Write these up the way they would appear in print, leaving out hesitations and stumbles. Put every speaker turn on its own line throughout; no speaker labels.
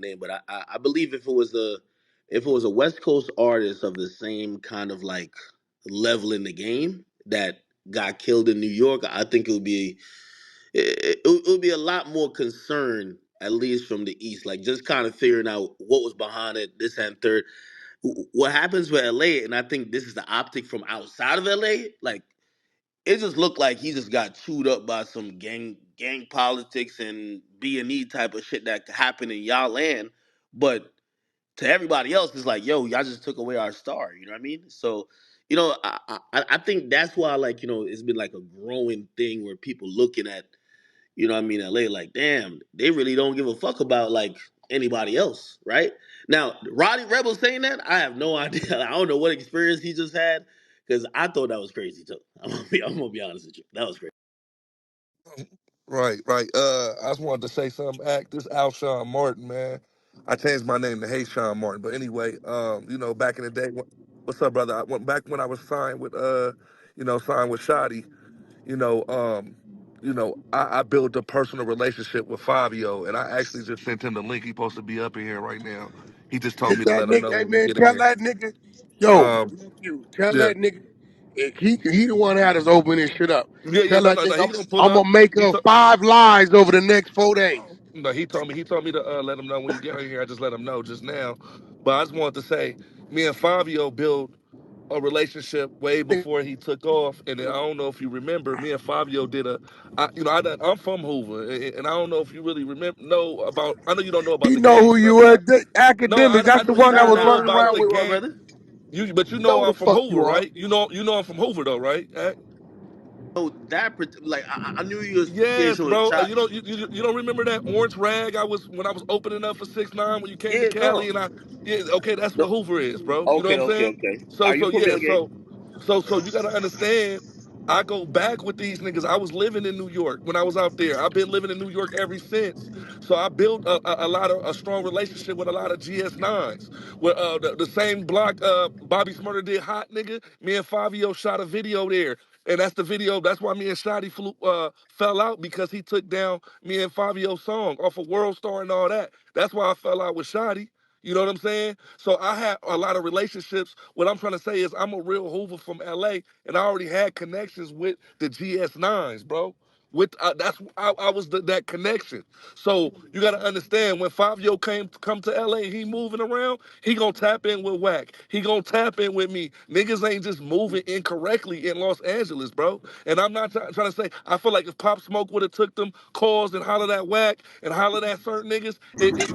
name, but I believe if it was a West Coast artist of the same kind of like level in the game that got killed in New York, I think it would be a lot more concern, at least from the East, like just kind of figuring out what was behind it, this and third. What happens with LA, and I think this is the optic from outside of LA, like it just looked like he just got chewed up by some gang politics and B&E type of shit that happened in y'all land. But to everybody else, it's like, yo, y'all just took away our star. You know what I mean? So, I think that's why, like, it's been like a growing thing where people looking at, LA, like, damn, they really don't give a fuck about like anybody else, right? Now, Roddy Rebel saying that, I have no idea. I don't know what experience he just had, because I thought that was crazy too. I'm gonna be honest with you, that was crazy.
Right, right. I just wanted to say something. Act this Al Shawn Martin, man. I changed my name to Hey Shawn Martin, but anyway, back in the day, what's up, brother? I went back when I was signed with, signed with Shoddy. You know, um, I built a personal relationship with Fabio, and I actually just sent him the link. He's supposed to be up in here right now. He just told
Hit
me to
that
let him
nigga.
know
Hey
when we
man,
get in
tell
here.
that nigga. Yo,
Um,
nephew, tell
yeah,
that nigga. He the one that had us open this shit up.
yeah, yeah.
Tell
No,
that
no, no.
nigga
He gonna pull
I'm
up.
gonna make
He
her
told.
5 lives over the next 4 days.
No, he told me to let him know when you get in here. I just let him know just now. But I just wanted to say, me and Fabio built a relationship way before he took off. And then I don't know if you remember, me and Fabio did I'm from Hoover, and I don't know if you really know about. I know you don't know about
He
the
know
gang
who
stuff.
you are. The
No,
academics.
I
That's the
know you
one that
Nah,
don't
was
know
nah,
running
about
around
the
come
with.
on,
gang.
brother.
But you
You know
know
who the
I'm from
fuck
Hoover,
you are.
right? You know I'm from Hoover though, right?
Oh, like I knew your
Yes,
association with
bro.
Chop.
You don't remember that orange rag I was when I was opening up for 6ix9ine when you came to
Yeah,
Cali
no,
and yeah, okay, that's
no.
what Hoover is, bro. You know what
Okay,
I'm
okay,
saying?
okay.
So
Are you
so
for me?
yeah,
Okay.
so you gotta understand. I go back with these niggas. I was living in New York when I was out there. I've been living in New York ever since. So I built a lot of a strong relationship with a lot of GS9s. With the same block Bobby Smurder did hot nigga. Me and Fabio shot a video there. And that's the video. That's why me and Shotty fell out because he took down me and Fabio's song off of World Star and all that. That's why I fell out with Shotty. You know what I'm saying? So I had a lot of relationships. What I'm trying to say is I'm a real Hoover from LA, and I already had connections with the GS9s, bro. With I was that connection. So you got to understand when Fabio come to LA, he moving around. He gonna tap in with Wack. He gonna tap in with me. Niggas ain't just moving incorrectly in Los Angeles, bro. And I'm not trying to say. I feel like if Pop Smoke would have took them calls and hollered at Wack and hollered at certain niggas,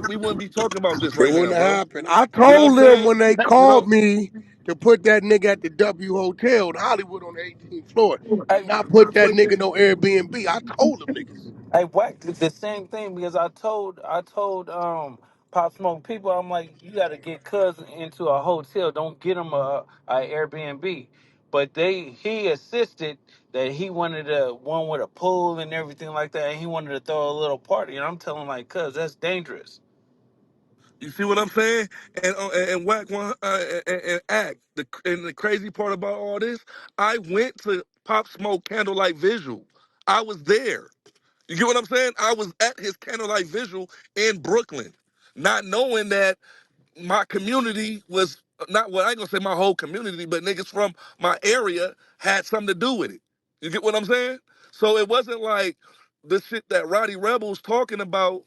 we wouldn't be talking about this
It
right now,
wouldn't have
bro.
happened. I
You know what
told
I'm
them
saying?
when they
You
called
know.
me to put that nigga at the W Hotel in Hollywood on the 18th floor and
Hey,
not put that nigga no Airbnb. I told them niggas.
hey, Wack did the same thing because I told Pop Smoke people, I'm like, you got to get cousin into a hotel. Don't get him a Airbnb. But he insisted that he wanted a one with a pool and everything like that, and he wanted to throw a little party. And I'm telling him, like, cuz that's dangerous.
You see what I'm saying? And Whack one and act. The crazy part about all this, I went to Pop Smoke candlelight visual. I was there. You get what I'm saying? I was at his candlelight visual in Brooklyn, not knowing that my community was not well, I ain't gonna say my whole community, but niggas from my area had something to do with it. You get what I'm saying? So it wasn't like the shit that Roddy Rebel's talking about,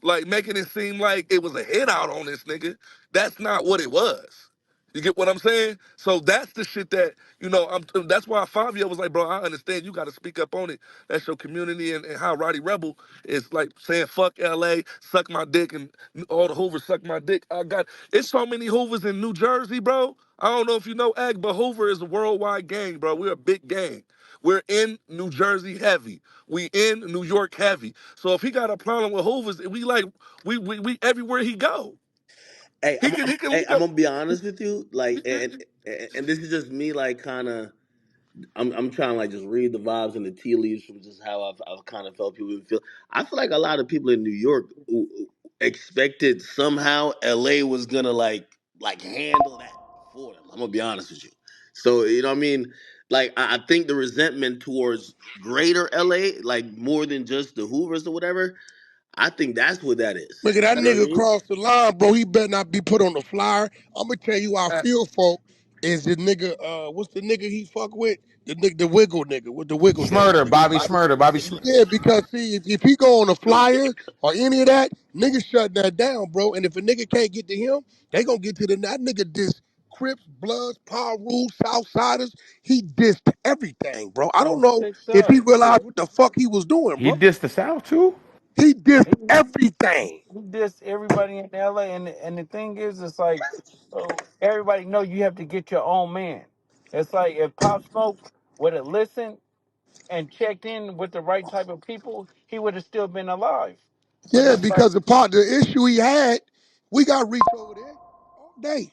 like making it seem like it was a hit out on this nigga. That's not what it was. You get what I'm saying? So that's the shit that, that's why Fabio was like, bro, I understand you gotta speak up on it. That's your community and how Roddy Rebel is like saying fuck LA, suck my dick, and all the Hoovers suck my dick. It's so many Hoovers in New Jersey, bro. I don't know if you know Ag, but Hoover is a worldwide gang, bro. We're a big gang. We're in New Jersey heavy. We in New York heavy. So if he got a problem with Hoovers, we everywhere he go.
Hey,
He can
hey,
look
I'm
up.
gonna be honest with you, like, and this is just me, like, kind of. I'm trying to like just read the vibes and the tea leaves from just how I've kind of felt people would feel. I feel like a lot of people in New York expected somehow LA was gonna like handle that for them. I'm gonna be honest with you. So you know what I mean? Like I think the resentment towards greater LA, like more than just the Hoovers or whatever, I think that's what that is.
Nigga, that
You know what I
nigga
mean?
crossed the line, bro. He better not be put on the flyer. I'm gonna tell you how I
Act,
feel, folk. Is the nigga, what's the nigga he fuck with? The nigga, the wiggle nigga. What the wiggle name?
Smurder, Bobby
Bobby
Smurder,
Shmurda.
Bobby Smurder.
Yeah, because see, if he go on a flyer or any of that, niggas shut that down, bro. And if a nigga can't get to him, they gonna get to that nigga diss Crips, Bloods, Power Rules, Southsiders. He dissed everything, bro. I don't
on
know
six
if he
up.
realized what the fuck he was doing,
He
bro.
dissed the South too.
He dissed
He,
everything.
he dissed everybody in LA, and the thing is, it's like, oh, everybody know you have to get your own man. It's like if Pop Smoke would have listened and checked in with the right type of people, he would have still been alive. But
Yeah,
it's like,
because the issue he had, we got reached over there all day.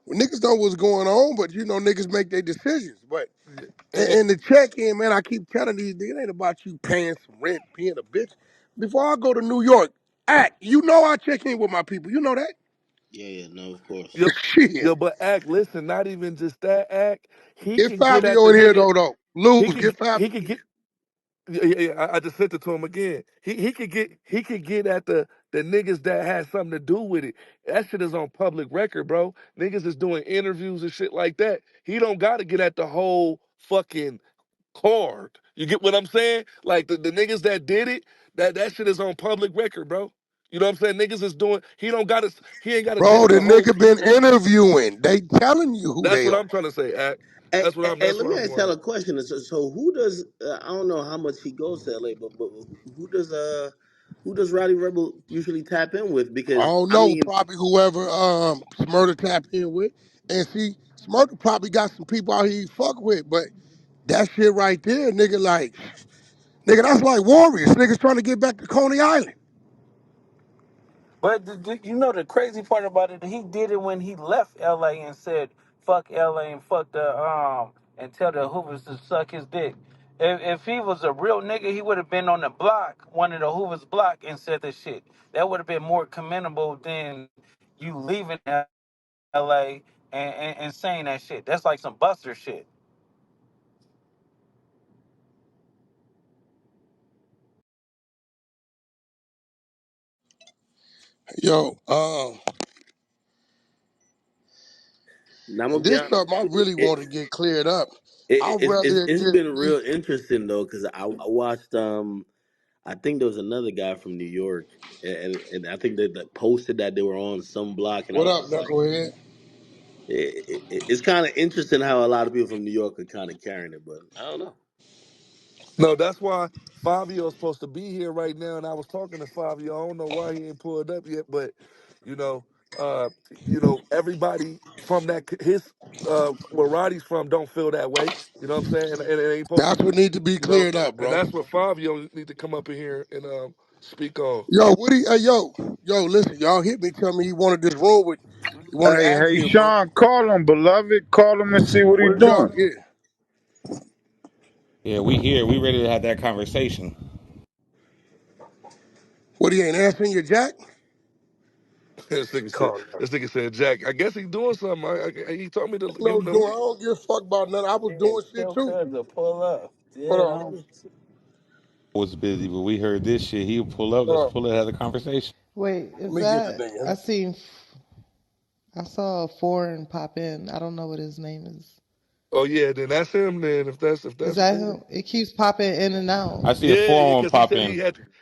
Well, niggas know what's going on, but you know niggas make their decisions. But
and,
and the check-in, man, I keep telling these niggas, it ain't about you paying some rent, being a bitch. Before I go to New York, act, you know I check in with my people. You know that?
Yeah, yeah, no, of course.
yo,
Shit.
yo, but Act, listen, not even just that Act. He
Get
can get at
Fabio
the
in here
nigga.
though. Lose, get Fabio
He could
in here.
get. Yeah, yeah, yeah. I just sent it to him again. He could get at the niggas that had something to do with it. That shit is on public record, bro. Niggas is doing interviews and shit like that. He don't got to get at the whole fucking card. You get what I'm saying? Like the niggas that did it, that shit is on public record, bro. You know what I'm saying? Niggas is doing. He don't got to. He ain't got to
Bro,
diss
the
the whole
nigga been
people.
interviewing. They telling you who
That's
they
what
are.
I'm trying to say, Act.
Hey, hey, hey,
That's
let
what
me
I'm
ask
going
y'all a
at.
question. So who does I don't know how much he goes to LA, but who does Rowdy Rebel usually tap in with?
I
Because
don't
I
know,
mean,
probably whoever Smurder tapped in with. And see, Smurder probably got some people out here he fuck with, but that shit right there, nigga, like, nigga, that's like Warriors. Niggas trying to get back to Coney Island.
but you know the crazy part about it, he did it when he left LA and said, "Fuck LA and fuck the and tell the Hoovers to suck his dick." If he was a real nigga, he would have been on the block, one of the Hoovers block, and said this shit. That would have been more commendable than you leaving LA and saying that shit. That's like some Buster shit.
Yo,
now I'm gonna
and
be
this
honest
stuff I
with you.
really want to get cleared up. I'd
It's
rather it
it's
just
been
be,
real interesting though, because I watched I think there was another guy from New York, and I think that posted that they were on some block, and I
what
was
up,
just like,
knucklehead?
it's kind of interesting how a lot of people from New York are kind of carrying it, but I don't know.
No, that's why Fabio's supposed to be here right now, and I was talking to Fabio. I don't know why he ain't pulled up yet, but you know, uh, everybody from his where Roddy's from don't feel that way. You know what I'm saying? And it ain't supposed to
That's what
be,
need to be cleared up,
and
bro.
that's what Fabio need to come up in here and speak on.
Yo, what he, hey, yo, listen, y'all hit me, tell me he wanted this room with, he wanted to
Hey,
ask
hey,
you, bro.
Sean, call him, beloved. Call him and see what he
Where's Sean?
doing.
Yeah.
Yeah, we here. We ready to have that conversation.
What, he ain't answering your jack? Call him.
This nigga said, Jack. I guess he doing something. He told me to give
No
him the
doing. I
link.
don't give a fuck about nothing. I was
Yeah,
doing shit
tell
too.
Cuz to pull up.
Hold
Yeah,
on.
no.
Was busy, but we heard this shit. He'll pull up. Let's
Hold on.
pull it. Have a conversation.
Wait,
Let
is
me get the
that?
nigga.
I seen. I saw a foreign pop in. I don't know what his name is.
Oh yeah, then that's him. Then if
Is
that's
that
him,
him? It keeps popping in and out.
I see a
yeah,
foreign
because he
pop
said
in.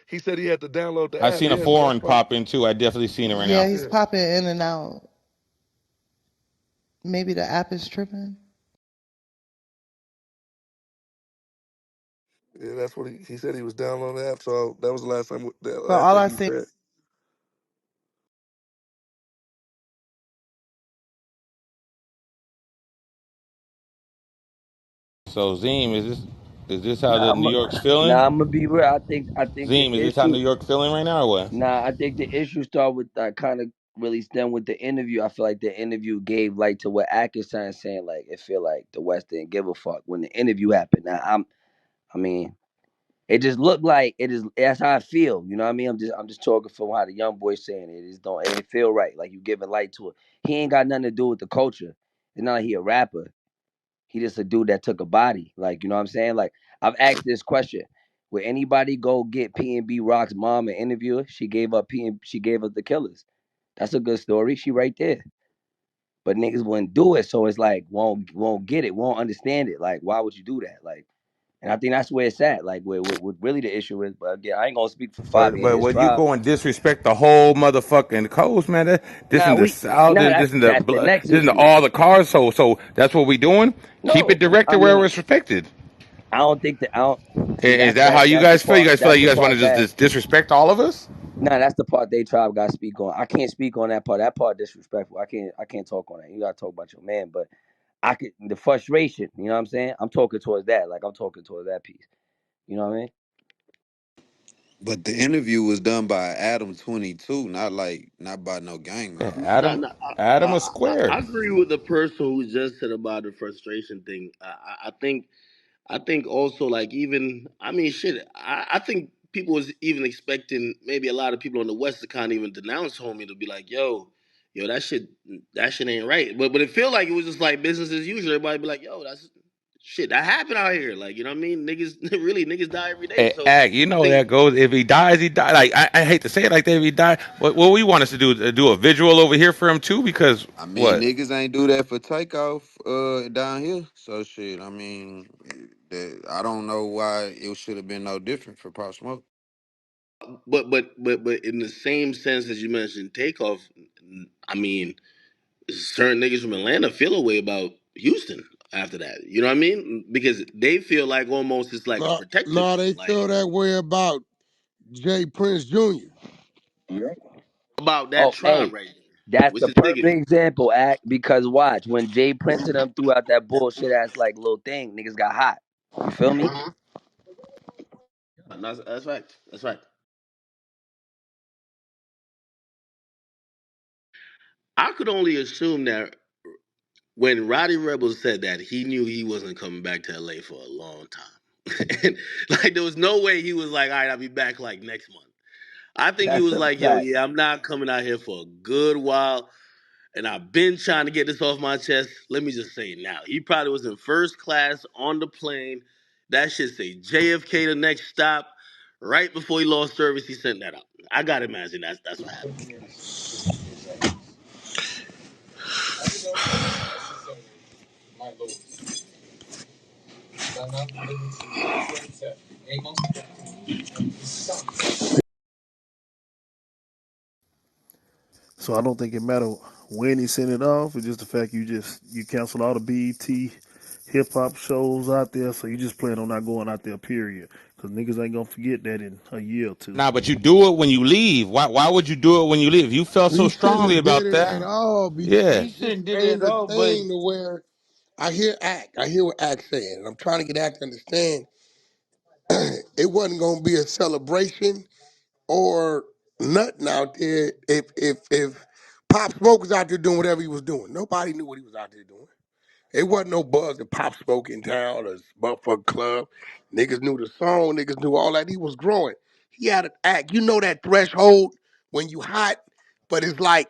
he said he had to download the
I
app.
seen a
Yeah, so that's
foreign
probably
pop in too. I definitely seen it right
Yeah,
now.
he's
yeah.
popping in and out. Maybe the app is tripping.
Yeah, that's what he said. He was downloading the app. So that was the
But
last
all
thing
I
he
seen.
said.
So Zim, is this how
Nah,
the
I'm
New
a,
York's feeling?
nah, I'm gonna be real. I think the
Zim, is this how
issue.
New York feeling right now or what?
Nah, I think the issue started with kind of really stem with the interview. I feel like the interview gave like to what Atkinson saying. Like it feel like the West didn't give a fuck when the interview happened. Now I mean, it just looked like it is. That's how I feel. You know what I mean? I'm just talking from how the young boy saying it. It just don't. It ain't feel right. Like you giving light to it. He ain't got nothing to do with the culture. It's not like he a rapper. He just a dude that took a body. Like, you know what I'm saying? Like, I've asked this question. Would anybody go get PNB Rock's mom and interview her? She gave us the killers. That's a good story. She right there. But niggas wouldn't do it. So it's like won't get it, won't understand it. Like, why would you do that? Like, and I think that's where it's at. Like, what really the issue is. But again, I ain't gonna speak for Fabi and
But
his
when you
tribe.
go and disrespect the whole motherfucking coast, man, this in the south,
That's
this in the
that's the next
this in the,
issue.
all the cars. So that's what we doing. Keep it
No, I
directed where
mean,
it's respected.
I don't think that I don't see
Is
that's
that how
that
you
that's the
guys feel? You
part
guys feel like you guys want to just,
that
disrespect all of us?
nah, that's the part they tribe got to speak on. I can't speak on that part. That part disrespectful. I can't talk on that. You gotta talk about your man, but I could the frustration. You know what I'm saying? I'm talking towards that. Like I'm talking towards that piece. You know what I mean?
But the interview was done by Adam 22, not by no gang
Yeah,
members.
No,
Adam,
no,
Adam is square.
I agree with the person who just said about the frustration thing. I think also like even I mean shit. I think people was even expecting maybe a lot of people on the West to kind of even denounce homie to be like, yo, that shit ain't right. But it felt like it was just like business as usual. Everybody be like, yo, that's shit that happened out here. Like you know what I mean? Niggas really niggas die every day.
Hey,
So
Ag, you
I
know
think
that goes. If he dies, he dies. Like I hate to say it like that. If he died, what we want us to do a visual over here for him too? Because
I mean,
what?
niggas ain't do that for takeoff down here. So shit, I mean, I don't know why it should have been no different for Pop Smoke.
but in the same sense as you mentioned takeoff, I mean certain niggas from Atlanta feel a way about Houston after that. You know what I mean? Because they feel like almost it's like a
No,
protective
no,
thing.
they
Like
feel that way about Jay Prince Jr.
about that
Oh,
tribe
hey,
right there.
that's
Which
the
is
perfect
diggity.
example, act because watch when Jay Prince and them threw out that bullshit ass like little thing, niggas got hot. You feel me?
That's right. That's right. I could only assume that when Roddy Rebel said that, he knew he wasn't coming back to LA for a long time. And like there was no way he was like, all right, I'll be back like next month. I think he
That's
was
a
like, yo,
fact.
yeah, I'm not coming out here for a good while. And I've been trying to get this off my chest. Let me just say it now. He probably was in first class on the plane. That should say JFK the next stop. Right before he lost service, he sent that out. I gotta imagine that's what happened.
So I don't think it matter when he sent it off. It's just the fact you cancel all the BET hip hop shows out there. So you just plan on not going out there. Period. Because niggas ain't gonna forget that in a year or two.
Nah, but you do it when you leave. Why would you do it when you leave? You felt so
He shouldn't
strongly
have did
about
it at
that.
all
Yeah.
because
He
this
shouldn't did it
ain't
at
the
all, but
thing to where I hear what Act saying, and I'm trying to get Act to understand it wasn't gonna be a celebration or nothing out there if Pop Smoke was out there doing whatever he was doing. Nobody knew what he was out there doing. It wasn't no buzz to Pop Smoke in town or Motherfucker Club. Niggas knew the song, niggas knew all that. He was growing. He had an act. You know that threshold when you hot, but it's like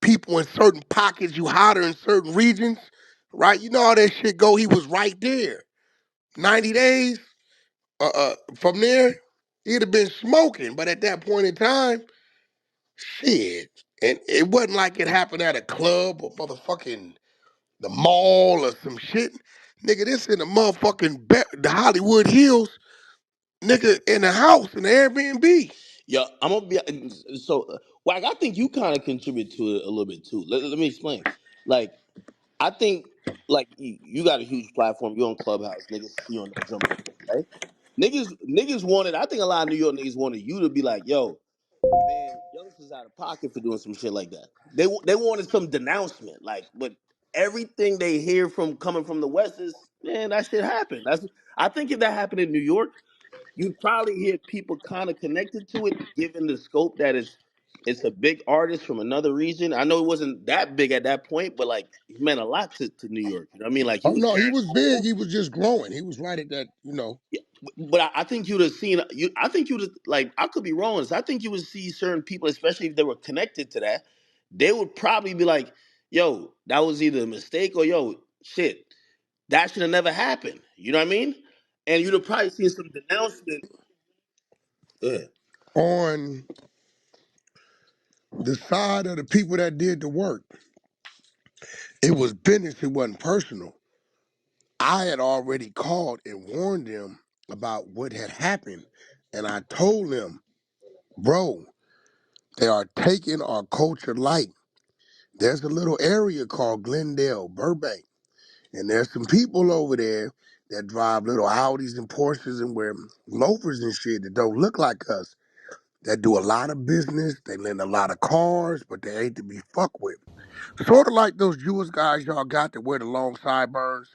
people in certain pockets, you hotter in certain regions, right? You know how that shit go. He was right there. 90 days from there, he'd have been smoking. But at that point in time, shit. And it wasn't like it happened at a club or motherfucking the mall or some shit. Nigga, this in the motherfucking the Hollywood Hills, nigga, in the house, in the Airbnb.
Yo, I'm gonna be so Wack, I think you kind of contribute to it a little bit too. Let me explain. Like, I think like you got a huge platform. You're on Clubhouse. Niggas see you on jump on you, right? Niggas wanted. I think a lot of New York niggas wanted you to be like, yo, man, youngsters out of pocket for doing some shit like that. They wanted some denouncement, like, but everything they hear from coming from the West is, man, that shit happened. That's I think if that happened in New York, you'd probably hear people kind of connected to it, given the scope that it's a big artist from another region. I know it wasn't that big at that point, but like it meant a lot to New York. You know what I mean? Like he
Oh
was
no, he
carrying
was
the
big.
whole.
He was just growing. He was right at that, you know.
Yeah, but I think you'd have seen you. I think you'd have, like I could be wrong. I think you would see certain people, especially if they were connected to that, they would probably be like, "Yo, that was either a mistake or yo, shit, that should have never happened." You know what I mean? And you'd have probably seen some denouncement. Go ahead.
On the side of the people that did the work, it was business, it wasn't personal. I had already called and warned them about what had happened. And I told them, bro, they are taking our culture light. There's a little area called Glendale Burbank. And there's some people over there that drive little Audis and Porsches and wear loafers and shit that don't look like us. That do a lot of business. They lend a lot of cars, but they ain't to be fucked with. Sort of like those Jewish guys y'all got that wear the long sideburns.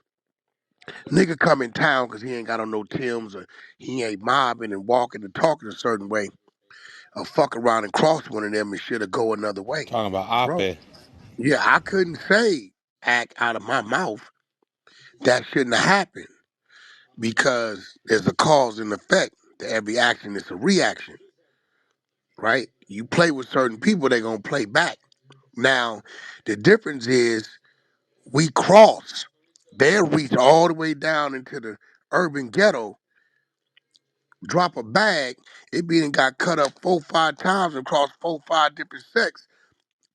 Nigga come in town because he ain't got on no Timbs or he ain't mobbing and walking and talking a certain way. Or fuck around and cross one of them and shit'll go another way.
Talking about
Bro,
Oppe.
yeah, I couldn't say act out of my mouth that shouldn't have happened because there's a cause and effect to every action. It's a reaction, right? You play with certain people, they gonna play back. Now, the difference is we cross. They'll reach all the way down into the urban ghetto, drop a bag, it being got cut up 4, 5 times across 4, 5 different sects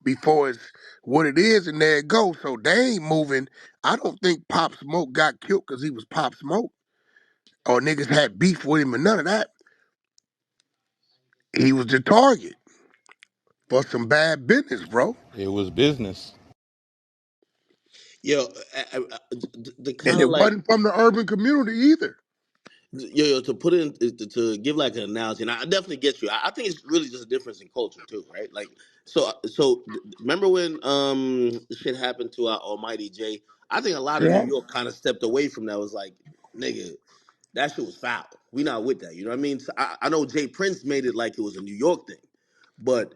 before it's what it is, and there it goes. So they ain't moving. I don't think Pop Smoke got killed because he was Pop Smoke or niggas had beef with him and none of that. He was the target for some bad business, bro.
It was business.
Yo, the
And
kind of
it
like
wasn't from the urban community either.
yo, to put in to give like an analogy, and I definitely get you. I think it's really just a difference in culture too, right? Like, remember when the shit happened to our Almighty Jay? I think a lot of New
Yeah.
York kind of stepped away from that. Was like, nigga, that shit was foul. We not with that. You know what I mean? So I know Jay Prince made it like it was a New York thing, but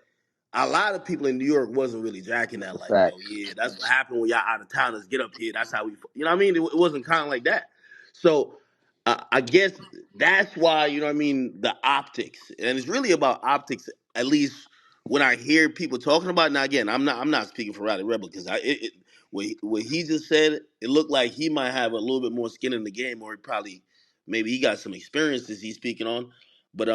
a lot of people in New York wasn't really jacking that. Like, yo,
Facts.
yeah, that's what happened when y'all out of towners get up here. That's how we, you know what I mean? It wasn't kind of like that. So I guess that's why, you know what I mean, the optics, and it's really about optics. At least when I hear people talking about it. Now, again, I'm not speaking for Rowdy Rebel because what he just said, it looked like he might have a little bit more skin in the game, or he probably maybe he got some experiences he's speaking on. But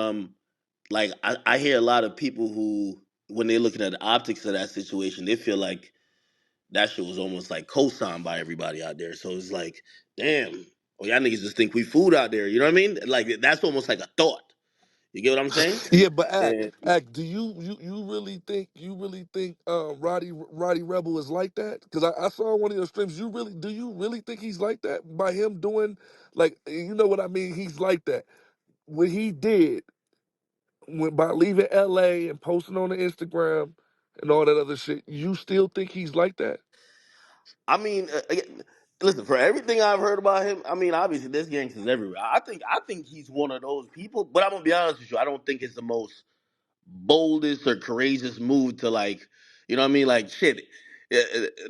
like I hear a lot of people who, when they're looking at the optics of that situation, they feel like that shit was almost like co-signed by everybody out there. So it's like, damn, well, y'all niggas just think we food out there. You know what I mean? Like that's almost like a thought. You get what I'm saying?
Yeah, but
And
do you really think Roddy Rebel is like that? Because I saw one of your streams. Do you really think he's like that by him doing like you know what I mean? He's like that. What he did when by leaving LA and posting on the Instagram and all that other shit, you still think he's like that?
I mean, again, listen, for everything I've heard about him, I mean, obviously there's gangsters everywhere. I think he's one of those people. But I'm gonna be honest with you, I don't think it's the most boldest or courageous move to, like, you know what I mean? Like shit.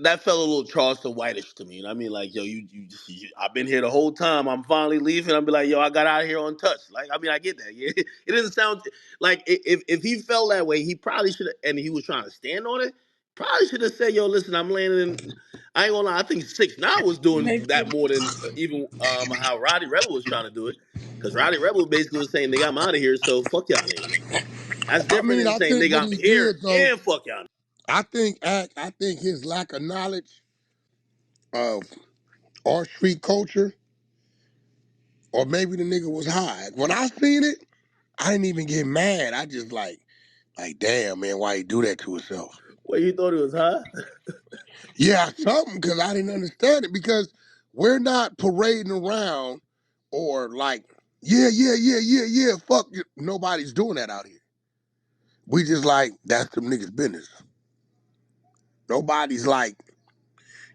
That felt a little Charleston Whitish to me. You know what I mean? Like, yo, I've been here the whole time. I'm finally leaving. I'm be like, yo, I got out of here untouched. Like, I mean, I get that. Yeah, it doesn't sound like if he felt that way, he probably should have, and he was trying to stand on it. Probably should have said, yo, listen, I'm landing in. I ain't gonna lie. I think 6ix9ine was doing that more than even how Roddy Rebel was trying to do it, because Roddy Rebel basically was saying, nigga, I'm out of here, so fuck y'all niggas. That's
I
different
mean,
than
I
saying,
think
nigga,
what
I'm
he
here
did though,
and fuck y'all.
I think his lack of knowledge of our street culture, or maybe the nigga was high. When I seen it, I didn't even get mad. I just like, damn, man, why he do that to himself?
Well, you thought it was high?
Yeah, something, because I didn't understand it, because we're not parading around or like, yeah, fuck you. Nobody's doing that out here. We just like, that's them niggas' business. Nobody's like,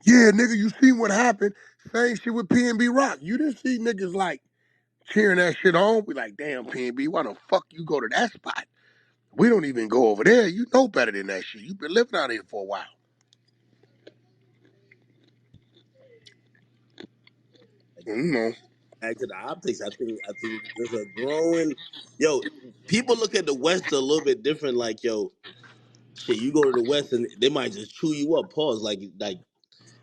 yeah, nigga, you seen what happened? Same shit with PNB Rock. You didn't see niggas like cheering that shit on. We like, damn, PNB, why the fuck you go to that spot? We don't even go over there. You know better than that shit. You been living out here for a while. You know.
Back to the optics, I think there's a growing, yo, people look at the West a little bit different. Like, yo, shit, you go to the West and they might just chew you up. Pause. Like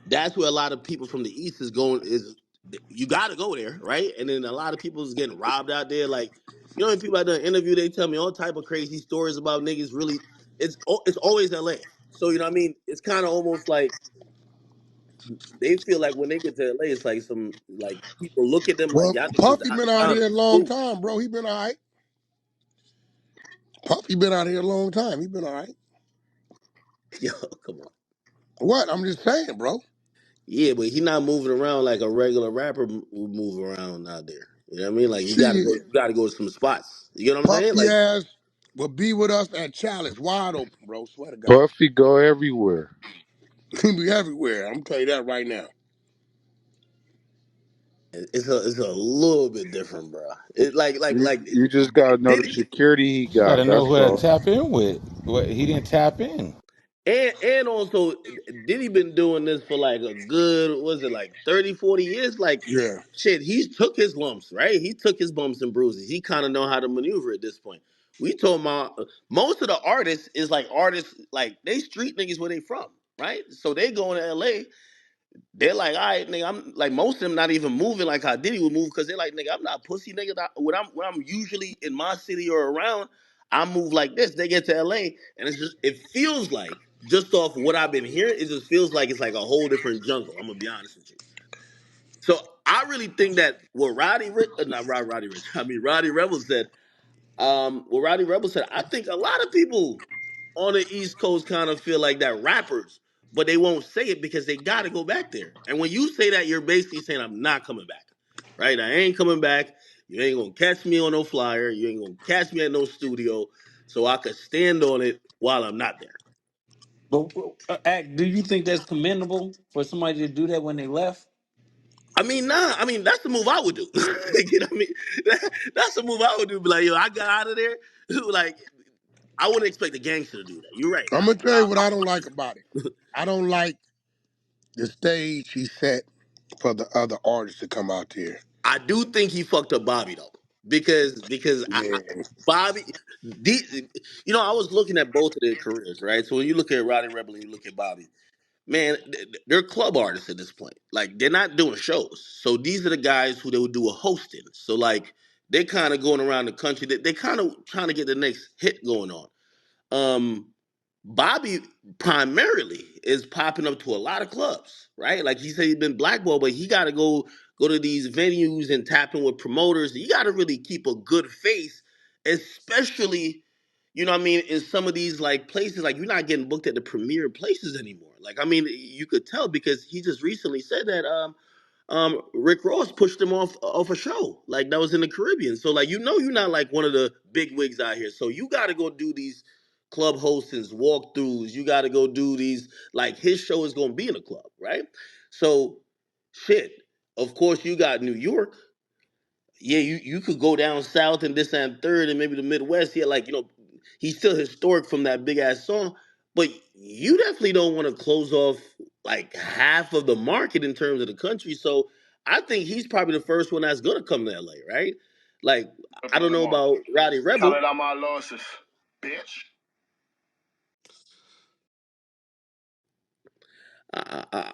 that's where a lot of people from the East is going. Is You got to go there, right? And then a lot of people is getting robbed out there. Like, you know, when people I done interview, they tell me all type of crazy stories about niggas. Really, it's always L.A. So you know what I mean? It's kind of almost like they feel like when they get to LA, it's like some like people look at them like
Well,
y'all niggas is
Puffy
out
been
of
out
town.
here a long
Cool.
time, bro. He been all right. Puffy been out here a long time. He been all right.
Yo, come on.
What? I'm just saying, bro.
Yeah, but he not moving around like a regular rapper would move around out there. You know what I mean? Like you got to go.
Shit,
You got to go to some spots. You get what I'm saying?
Puffy
Like
ass will be with us at Challenge, wide open, bro. Swear to God.
Puffy go everywhere.
He be everywhere. I'm tell you that right now.
it's a little bit different, bro. It like
You just gotta know the
Diddy.
security he
You got to
got.
know
That's
who to
all.
tap in with. What he didn't tap in.
And also, Diddy been doing this for like a good, was it like 30, 40 years? Like,
Yeah.
shit, he's took his lumps, right? He took his bumps and bruises. He kind of know how to maneuver at this point. We told my most of the artists is like artists, like they street niggas where they from, right? So they going to LA. They're like, all right, nigga, I'm like most of them not even moving like how Diddy would move because they're like, nigga, I'm not pussy, nigga. When I'm usually in my city or around, I move like this. They get to LA and it's just it feels like just off what I've been hearing, it just feels like it's like a whole different jungle. I'm gonna be honest with you. So I really think that what not Roddy Rich, I mean Roddy Rebel said, what Roddy Rebel said, I think a lot of people on the East Coast kind of feel like that rappers, but they won't say it because they got to go back there. And when you say that, you're basically saying, I'm not coming back, right? I ain't coming back. You ain't going to catch me on no flyer. You ain't going to catch me at no studio so I could stand on it while I'm not there.
But Act, do you think that's commendable for somebody to do that when they left?
I mean, nah. I mean, that's the move I would do. You know what I mean? That's the move I would do. Be like, yo, I got out of there. Like, I wouldn't expect a gangster to do that. You're right.
I'm gonna tell you what I don't like about it. I don't like the stage he set for the other artists to come out there.
I do think he fucked up Bobby though, because
Man,
Bobby, you know, I was looking at both of their careers, right? So when you look at Roddy Rebel and you look at Bobby, man, they're club artists at this point. Like they're not doing shows. So these are the guys who they would do a hosting. So like they're kind of going around the country. They kind of trying to get the next hit going on. Um, Bobby primarily is popping up to a lot of clubs, right? Like he said, he's been blackballed, but he got to go to these venues and tap in with promoters. You got to really keep a good face, especially, you know what I mean, in some of these like places. Like you're not getting booked at the premier places anymore. Like I mean, you could tell because he just recently said that Rick Ross pushed him off a show like that was in the Caribbean. So like you know you're not like one of the big wigs out here. So you got to go do these club hostings, walkthroughs. You got to go do these like his show is going to be in a club, right? So shit. Of course you got New York. Yeah, you could go down south and this and third and maybe the Midwest. Yeah, like you know, he's still historic from that big ass song, but you definitely don't want to close off like half of the market in terms of the country. So I think he's probably the first one that's gonna come to LA, right? Like I don't know about Rowdy Rebel.
Counted out my losses, bitch.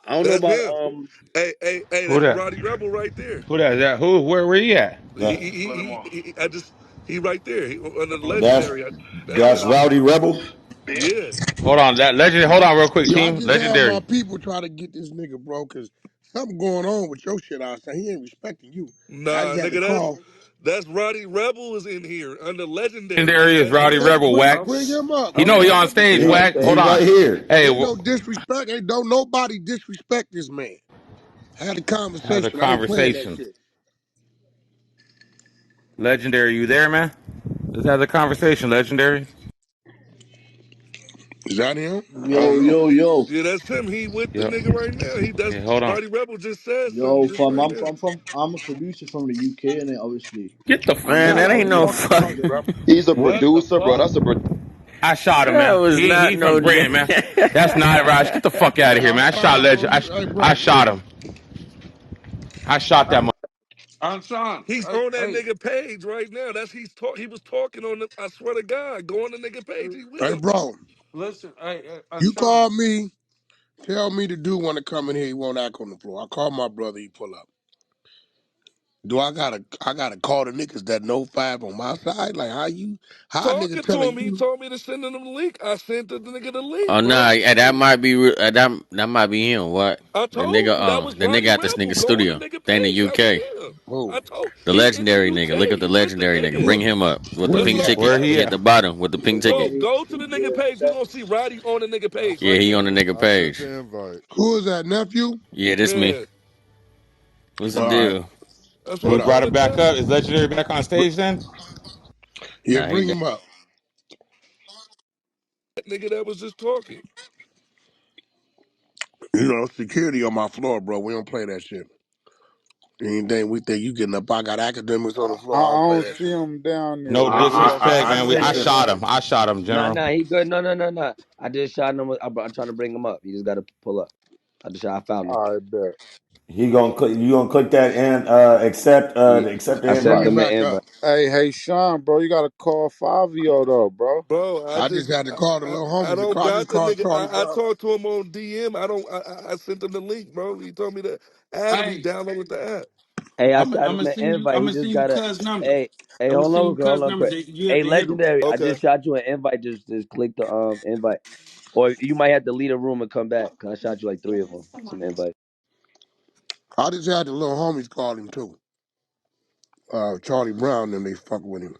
I don't know
That's
about
him. Hey,
Who
that's
that?
Roddy Rebel right there.
Who that? Is that who? Where he at?
He,
That,
he,
Split them
he,
off.
he, he I just, he right there. He, under the
that's
legendary. That's
Counted
that's
him.
out my
Rowdy Rebel.
losses, bitch.
Yeah.
Hold on, that legend. Hold on, real quick,
yo, I
team.
just had my
Legendary.
people try to get this nigga, bro, because something going on with your shit outside. He ain't respecting you. And I just
Nah,
had to
nigga,
call.
that's Roddy Rebel is in here under legendary,
Legendary
nigga.
is
That's
Rowdy
him.
Rebel. Wax.
Bring him up,
He
bring
know he
him
Okay.
on
up. What the
stage.
He
fuck?
Wax. Hold
he right
on.
here.
Hey,
Ain't no disrespect. Ain't don't nobody disrespect this man. I had a
has a
conversation. I ain't playing that
conversation.
shit.
Legendary, you there, man? Let's have a conversation. Legendary.
Is that him? I
Yo,
don't know.
yo, yo,
Yeah, that's him. He with the
Yo,
nigga right now. He does.
yeah. Hold on.
Roddy Rebel just said something
yo,
just
fam.
right now.
I'm a producer from the UK, and obviously,
Get the
I'm
Man,
man.
here.
That
that
I
ain't
ain't
was
no
no.
just,
Talking
fuck.
to you, brother.
He's a
What the
producer, bro.
fuck?
That's a
I shot him,
That
man.
was
He
not
he
no.
from Britain, man. That's not Raj. Get the fuck out
Hey,
of here, man.
I'm
I shot
fine, bro.
Legend.
Hey,
I
bro,
shot
listen.
him. I shot that.
Sean,
He's on that
hey,
nigga page right now. That's he was talking on the. I swear to God, go on the nigga page. He with
Hey,
him.
bro,
listen,
you
Sean.
call me, tell me the dude want to come in here, he won't act on the floor. I call my brother, he pull up. Do I gotta call the niggas that know Fab on my side? Like how a nigga
Talking to
telling
him, he
you?
told me to send him the link. I sent the nigga the link,
Oh nah,
bro.
yeah, that might be that might be him. What
I
the nigga?
told him that was
The nigga
Rowdy
at this
Rebel.
nigga
Go on the
studio.
nigga
They in the
page. That was
UK.
him.
Who?
I told
The
he in the
legendary nigga. Look
UK.
up the
He with the
legendary nigga.
nigga.
Bring him up with the
That's
Where
pink
what I'm
he at?
ticket.
Where he
He at
saying.
the
at?
bottom with the pink
Bro,
ticket.
go to the nigga page. You're gonna see Roddy on the nigga page
Yeah,
right
he on
there.
the nigga
I sent
page.
the invite.
Who is that nephew?
Yeah, this me.
Yeah,
What's the
All right,
deal?
that's what
He
what
I'm
up?
brought
trying
it
to
back
tell
up.
you.
Is Legendary back on stage then?
Yeah,
Nah, he
bring
dead.
him up.
That nigga that was just talking.
You know, security on my floor, bro. We don't play that shit. Anything we think you getting up, I got academics on the
I
floor. I don't play
don't
that
see
shit.
him down there.
No
Where he at?
disrespect,
I
man.
sent
I
the
shot
invite.
him. I shot him, General.
Nah, he good. No. I just shot him. I'm trying to bring him up. You just gotta pull up. I found him.
I bet.
He gonna click. You gonna click that and
Yeah,
accept
I
the
Bring
sent
invite.
him
him an
back
invite.
up.
Hey, Sean, bro, you gotta call Fabio though, bro.
Bro,
I just had to call the little
I
homies.
don't
I just
got the
called
nigga.
Charlie
I
Brown.
talked to him on DM. I sent him the link, bro. He told me to add him. He
Hey,
downloaded the app.
Hey, I
I'm
shot
I'm
him
gonna
an
send you.
invite.
I'm
He
gonna
just
send you
gotta.
Cuz number.
Hey,
I'm gonna
hold
send
on,
you
hold
Cuz
on,
number.
quick.
That you have
Hey,
to hit him.
legendary. I
Okay.
just shot you an invite. Just click the invite, or you might have to leave a room and come back. Cause I shot you like three of them. Some invite.
I just had the little homies call him too. Charlie Brown and they fuck with him.